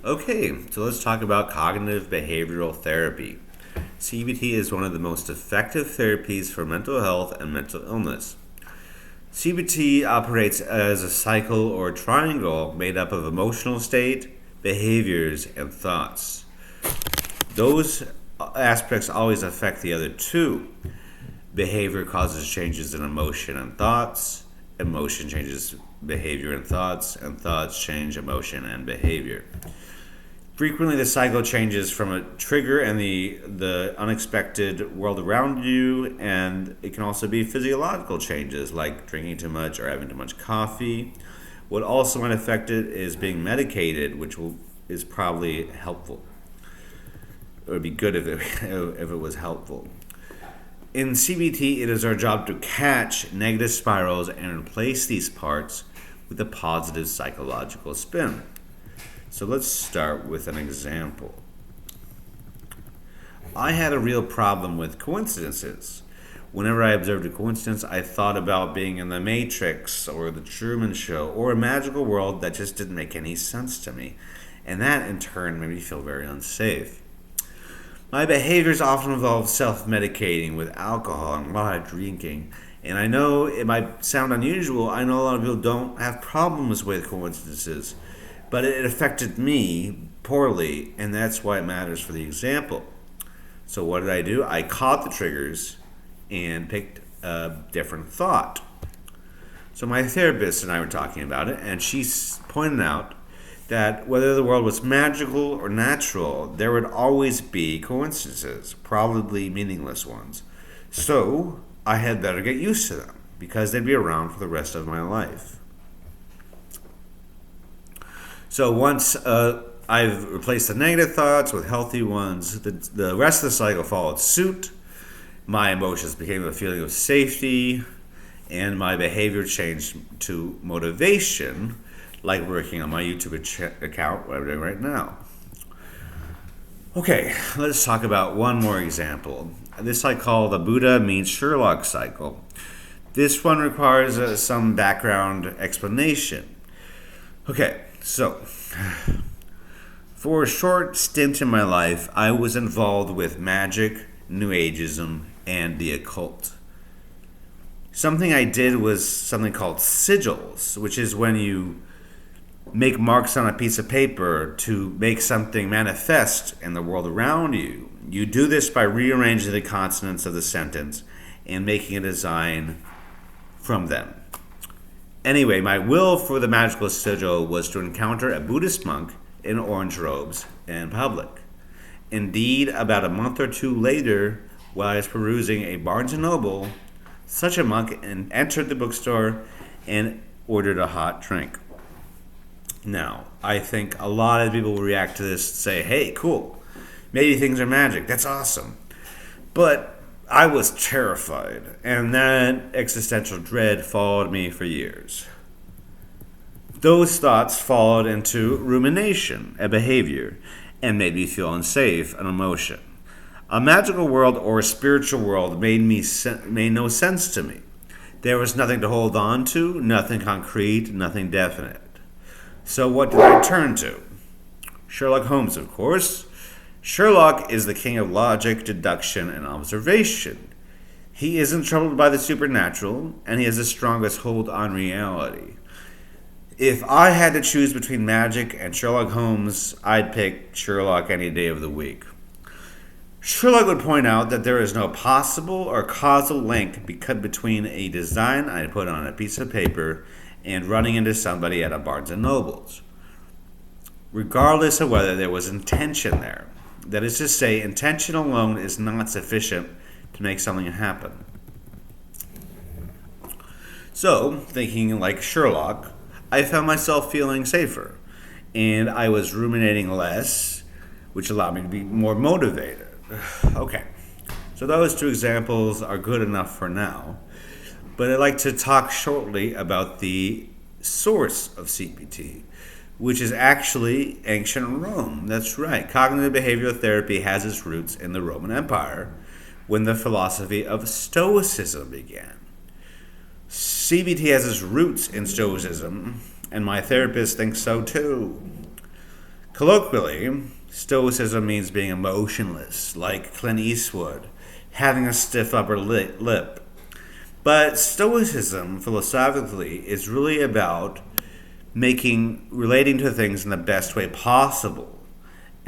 Okay, so let's talk about cognitive behavioral therapy. CBT is one of the most effective therapies for mental health and mental illness. CBT operates as a cycle or triangle made up of emotional state, behaviors, and thoughts. Those aspects always affect the other two. Behavior causes changes in emotion and thoughts, emotion changes behavior and thoughts change emotion and behavior. Frequently, the cycle changes from a trigger and the unexpected world around you, and it can also be physiological changes like drinking too much or having too much coffee. What also might affect it is being medicated, is probably helpful. It would be good if it was helpful. In CBT, it is our job to catch negative spirals and replace these parts with a positive psychological spin. So let's start with an example. I had a real problem with coincidences. Whenever I observed a coincidence, I thought about being in the Matrix or the Truman Show or a magical world that just didn't make any sense to me. And that in turn made me feel very unsafe. My behaviors often involve self medicating with alcohol and a lot of drinking. And I know it might sound unusual. I know a lot of people don't have problems with coincidences. But it affected me poorly, and that's why it matters for the example. So, what did I do? I caught the triggers and picked a different thought. So, my therapist and I were talking about it, and she pointed out that whether the world was magical or natural, there would always be coincidences, probably meaningless ones. So, I had better get used to them because they'd be around for the rest of my life. So once I've replaced the negative thoughts with healthy ones, the rest of the cycle followed suit. My emotions became a feeling of safety, and my behavior changed to motivation, like working on my YouTube account, what I'm doing right now. Okay, let's talk about one more example. This I call the Buddha meets Sherlock cycle. This one requires some background explanation. Okay, so for a short stint in my life, I was involved with magic, New Ageism, and the occult. Something I did was something called sigils, which is when you make marks on a piece of paper to make something manifest in the world around you. You do this by rearranging the consonants of the sentence and making a design from them. Anyway, my will for the magical sigil was to encounter a Buddhist monk in orange robes in public. Indeed, about a month or two later, while I was perusing a Barnes & Noble, such a monk entered the bookstore and ordered a hot drink. Now, I think a lot of people will react to this and say, hey, cool, maybe things are magic, that's awesome. But I was terrified, and that existential dread followed me for years. Those thoughts followed into rumination, a behavior, and made me feel unsafe, an emotion. A magical world or a spiritual world made no sense to me. There was nothing to hold on to, nothing concrete, nothing definite. So what did I turn to? Sherlock Holmes, of course. Sherlock is the king of logic, deduction, and observation. He isn't troubled by the supernatural, and he has the strongest hold on reality. If I had to choose between magic and Sherlock Holmes, I'd pick Sherlock any day of the week. Sherlock would point out that there is no possible or causal link between a design I put on a piece of paper and running into somebody at a Barnes & Noble's, regardless of whether there was intention there. That is to say, intention alone is not sufficient to make something happen. So, thinking like Sherlock, I found myself feeling safer, and I was ruminating less, which allowed me to be more motivated. Okay, so those two examples are good enough for now, but I'd like to talk shortly about the source of CBT, which is actually ancient Rome. That's right. Cognitive behavioral therapy has its roots in the Roman Empire when the philosophy of Stoicism began. CBT has its roots in Stoicism, and my therapist thinks so too. Colloquially, Stoicism means being emotionless, like Clint Eastwood, having a stiff upper lip. But Stoicism, philosophically, is really about relating to things in the best way possible.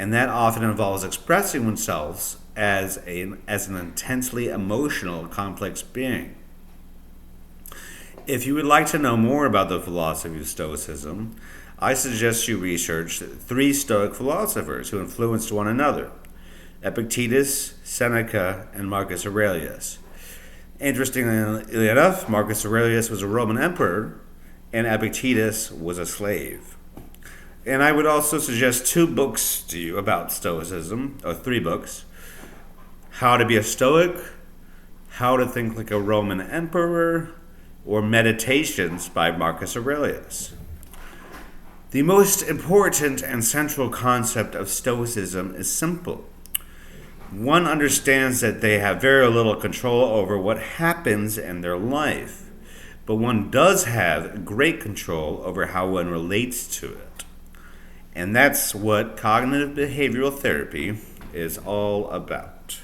And that often involves expressing oneself as an intensely emotional, complex being. If you would like to know more about the philosophy of Stoicism, I suggest you research three Stoic philosophers who influenced one another: Epictetus, Seneca, and Marcus Aurelius. Interestingly enough, Marcus Aurelius was a Roman emperor, and Epictetus was a slave. And I would also suggest two books to you about Stoicism, or three books: How to Be a Stoic, How to Think Like a Roman Emperor, or Meditations by Marcus Aurelius. The most important and central concept of Stoicism is simple. One understands that they have very little control over what happens in their life, but one does have great control over how one relates to it. And that's what cognitive behavioral therapy is all about.